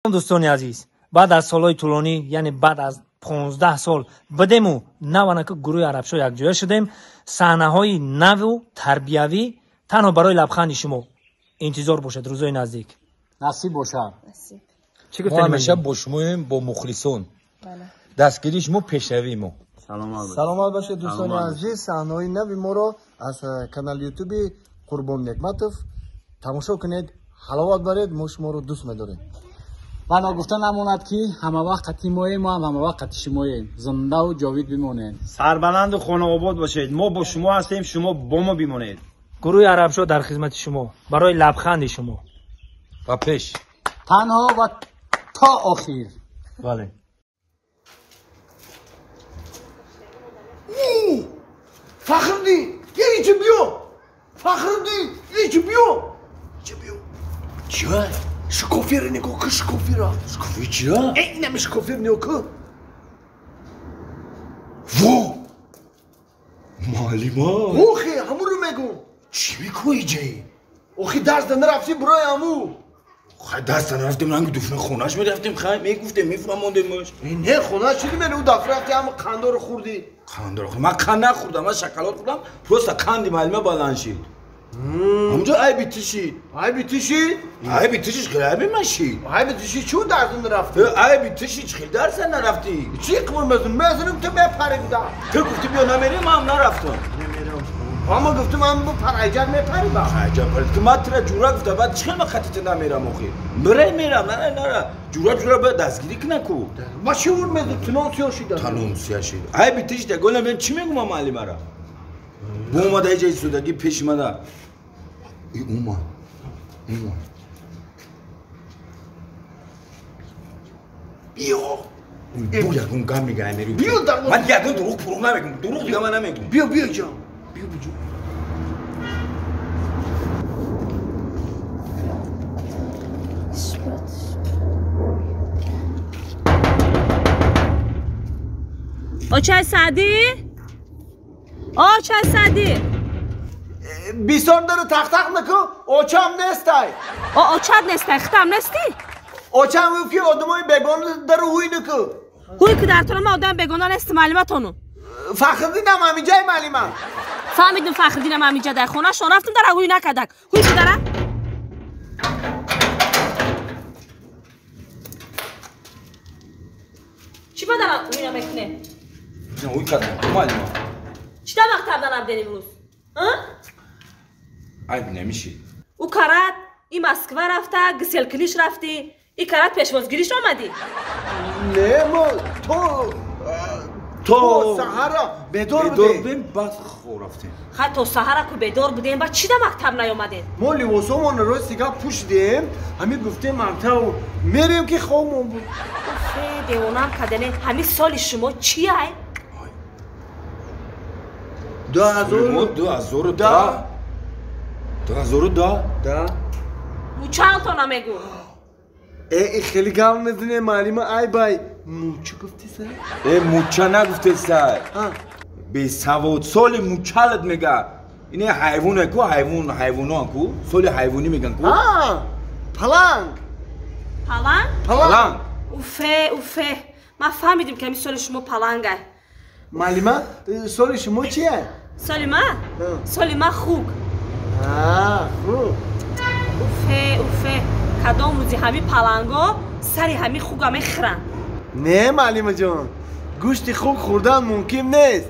دوستان عزیز بعد از سالهای طولانی یعنی بعد از 15 سال بدیم و نوانه که گروه عربشو یک جای شدیم صحنه‌های نو و تربیوی تنها برای لبخند شما انتظار باشد روزهای نزدیک نصیب باشد چی ما گفتیم همیشه با شماییم با مخلصون دستگیری شما پیشروی ما سلامت باشید دوستان عزیز صحنه‌های نو ما رو از کانال یوتیوب قربان نکمتوف تماشا کنید حلاوت برید ما شما رو دوست می‌داریم و گفته نماند که همه وقت قطعی ماییم و همه وقت قطعی شماییم زنده و جاوید بمانید سربلند و خانه آباد باشید ما با شما هستیم شما با ما بمانید گروه عربشو در خدمت شما برای لبخند شما و پیش تنها و تا آخر بله فخردی یه چی بیو فخردی یه چی بیو چیه شکوفیر نگاه که شکوفیره شکوفیر چیه؟ اینم شکوفیر نگاه که وو معلمه اوخی همون رو میگو چی میکنی جایی؟ اوخی درس دنده رفتی برای همون خواهی دست نرفتیم رنگ دوفنه خونهش میرفتیم خواهی میگفتیم میفرماندیمش نه خونه چیدی منو او دفعه رفتی همون قنده رو خوردی قنده رو خوردم من قنده نخوردم من شکلات خوردم پروستا قندی معلمه بلند شید همونجا ای بیتیشی ای بیتیشی؟ ای بیتیشیش خیلی عیبی من شید ای بیتیشی چون درس دنده رفتی؟ ای بیتیشیش خیلی درس نرفتی چی قمون مزنم تو بپریدم تو گفتی بیا نمیری من هم نرفتم اما گفتم من با پرایجر میپریدم عجب پرید که من تره جورا گفته بعد چخیل من خطیت نمیرم آخی برای میرم نه جورا باید دستگیری کنه کو ما شعور میده تنانسیا شیده تنانسیا شید ای بیتیش ده گلم بیم چی میگم من معلمه را بو اومده جای سودگی پیش مده ای اومد بیا بو یکون گم میگه امیری بیا در من یکون دروغ پروغ نمیگم دروغ دیگه من نمیگم بیا جا بیا بجو آچه سعدی؟ آچه سعدی؟ بیسان داره تخت نکو آچه هم نستای آچه نستی؟ ختم نستی؟ آچه هم وفی آدمای بگان داره هوی نکو هوی که در طول ما آدم بگانه نستی معلومت اونو فخردین هم همیجای معلومه فهمیدیم فخردین هم همیجا در خونه شون رفتیم داره هوی نکدک هوی که داره؟ چی با دارم هوی نمیکنه؟ نه اوی کردم معلمه چی دا مکتب دارم دنیم روز؟ عیب نمیشید او کارت این مسکوه رفته گسیل کلیش رفتی این کارت پیشوازگیریش آمدی نه ما تو سهرا بدور بودیم بعد خور رفتیم خواهد تو سهره که بدور بودیم بعد چی دا مکتب نیومدین؟ ما لیواسمون رو سیگاه پوشیدیم همین گفتیم مکتب میریم که خوابمون بود دیوانم کدنه همین سال شما چیه؟ 2010 او چند تا نمیگو ای خیلی گم میزنه معلمه ای بای موچه گفتی سر؟ ای موچه نگفته سر به سواد سال موچلت میگه اینه حیوانه کو حیوانه کو سال حیوانی میگن کو پلنگ پلنگ؟ اوفه ما فهمیدیم که همین سال شما پلنگه معلمه سال شما چیه؟ سال ما خوک خوک اوفه کدام روزی همین پلنگا سری همین خوک همین خرن نه معلمه جان گوشت خوک خوردن ممکن نیست